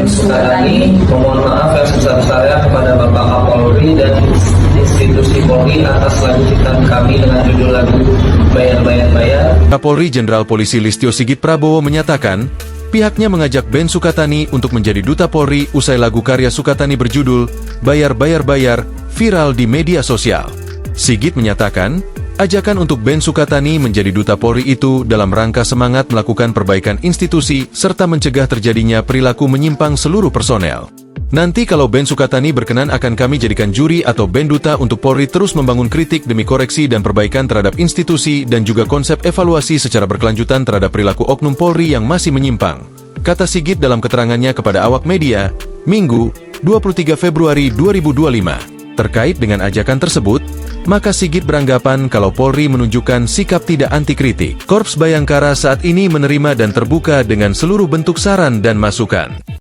Sukatani memohon maaf yang sebesar-besarnya kepada Bapak Kapolri dan institusi Polri atas lagu ciptaan kami dengan judul lagu Bayar. Kapolri Jenderal Polisi Listio Sigit Prabowo menyatakan, pihaknya mengajak band Sukatani untuk menjadi duta Polri usai lagu karya Sukatani berjudul Bayar viral di media sosial. Sigit menyatakan, ajakan untuk band Sukatani menjadi duta Polri itu dalam rangka semangat melakukan perbaikan institusi serta mencegah terjadinya perilaku menyimpang seluruh personel. Nanti kalau band Sukatani berkenan akan kami jadikan juri atau band duta untuk Polri terus membangun kritik demi koreksi dan perbaikan terhadap institusi dan juga konsep evaluasi secara berkelanjutan terhadap perilaku oknum Polri yang masih menyimpang, kata Sigit dalam keterangannya kepada awak media, Minggu, 23 Februari 2025. Terkait dengan ajakan tersebut, maka Sigit beranggapan kalau Polri menunjukkan sikap tidak anti kritik. Korps Bayangkara saat ini menerima dan terbuka dengan seluruh bentuk saran dan masukan.